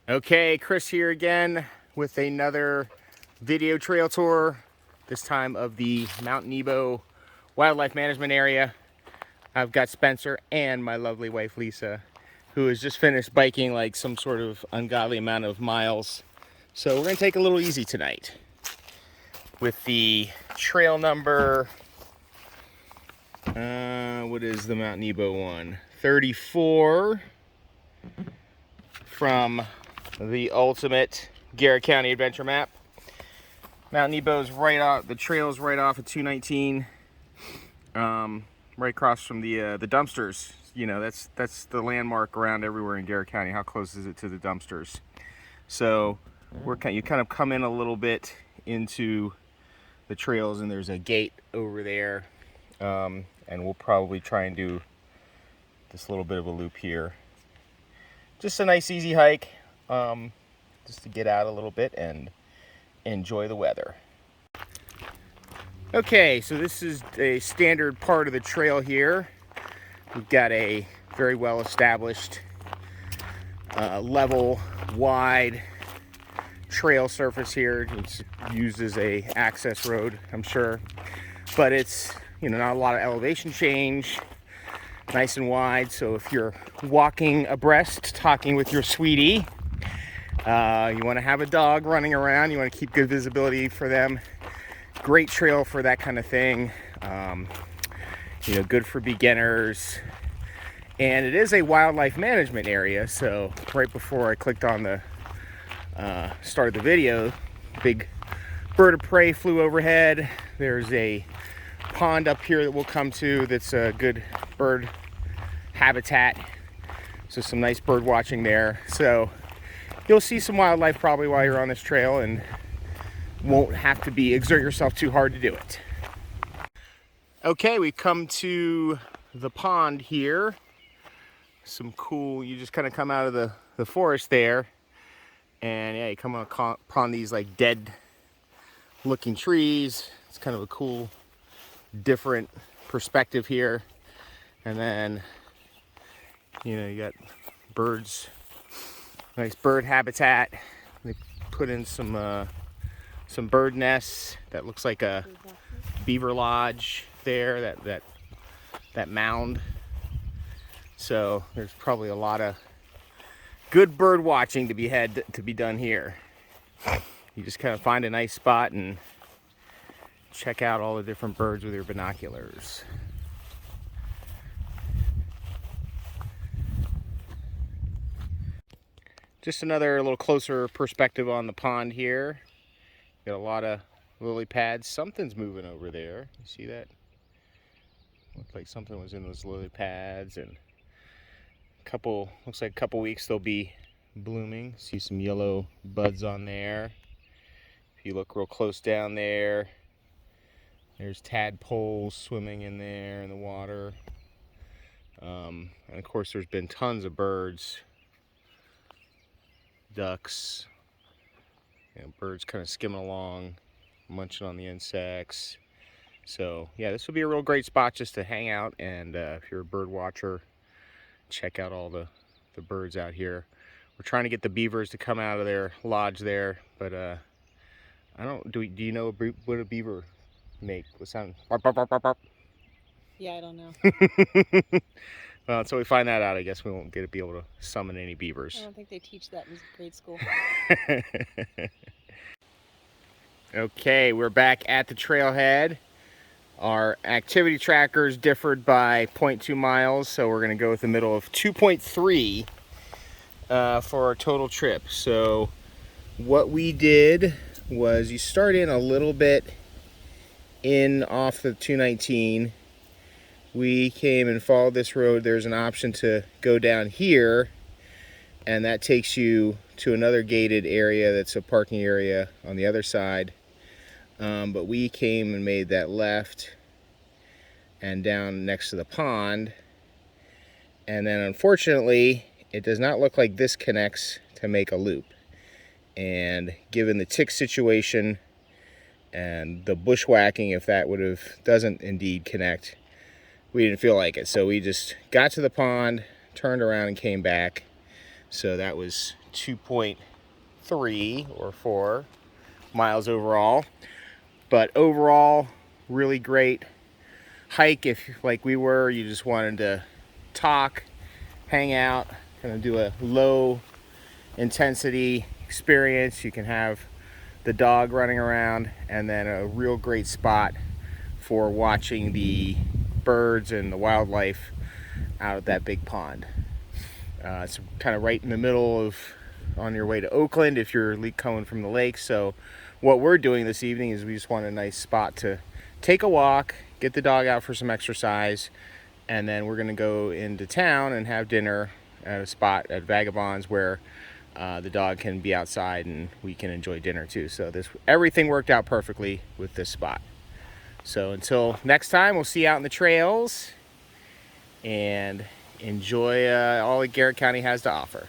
Okay, Chris here again with another video trail tour, this time of the Mount Nebo Wildlife Management Area. I've got Spencer and my lovely wife Lisa, who has just finished biking like some sort of ungodly amount of miles. So we're gonna take a little easy tonight with the trail number, what is the Mount Nebo one? 34 from the ultimate Garrett County adventure map. Mount Nebo's right off, the trail's right off of 219, right across from the dumpsters. You know, that's the landmark around everywhere in Garrett County. How close is it to the dumpsters? So you kind of come in a little bit into the trails, and there's a gate over there, and we'll probably try and do this little bit of a loop here. Just a nice easy hike, just to get out a little bit and enjoy the weather. Okay, so this is a standard part of the trail here. We've got a very well established, level, wide trail surface here. It's used as a access road, I'm sure, but it's, you know, not a lot of elevation change. Nice and wide, so if you're walking abreast, talking with your sweetie, you want to have a dog running around, you want to keep good visibility for them. Great trail for that kind of thing. You know, good for beginners. And it is a wildlife management area, so right before I clicked on the start of the video, big bird of prey flew overhead. There's a pond up here that we'll come to that's a good bird habitat, so some nice bird watching there. So you'll see some wildlife probably while you're on this trail, and won't have to exert yourself too hard to do it. Okay, we've come to the pond here. Some cool, you just kind of come out of the forest there, and yeah, you come upon these like dead looking trees. It's kind of a cool, different perspective here. And then, you know, you got birds, nice bird habitat. They put in some bird nests. That looks like a beaver lodge there, that mound. So there's probably a lot of good bird watching to be done here. You just kind of find a nice spot and check out all the different birds with your binoculars. Just another little closer perspective on the pond here. Got a lot of lily pads. Something's moving over there. You see that? Looked like something was in those lily pads, and looks like a couple weeks they'll be blooming. See some yellow buds on there. If you look real close down there, there's tadpoles swimming in there in the water. And of course there's been tons of birds, ducks, you know, birds kind of skimming along, munching on the insects. So yeah, this would be a real great spot just to hang out, and if you're a bird watcher, check out all the birds out here. We're trying to get the beavers to come out of their lodge there, but do you know what a beaver make? What sound? Bark, bark, bark, bark, bark. Yeah, I don't know. Well, until we find that out, I guess we won't be able to summon any beavers. I don't think they teach that in grade school. Okay, we're back at the trailhead. Our activity trackers differed by 0.2 miles, so we're going to go with the middle of 2.3 for our total trip. So what we did was you start in a little bit in off the 219. We came and followed this road. There's an option to go down here, and that takes you to another gated area that's a parking area on the other side. But we came and made that left and down next to the pond. And then unfortunately, it does not look like this connects to make a loop. And given the tick situation and the bushwhacking, if that doesn't indeed connect, we didn't feel like it. So we just got to the pond, turned around and came back. So that was 2.3 or 4 miles overall. But overall, really great hike if, like we were, you just wanted to talk, hang out, kind of do a low intensity experience. You can have the dog running around, and then a real great spot for watching the birds and the wildlife out of that big pond. It's kind of right in the middle of on your way to Oakland if you're coming from the lake. So what we're doing this evening is we just want a nice spot to take a walk, get the dog out for some exercise, and then we're going to go into town and have dinner at a spot at Vagabonds where the dog can be outside and we can enjoy dinner too. So everything worked out perfectly with this spot. So until next time, we'll see you out in the trails and enjoy all that Garrett County has to offer.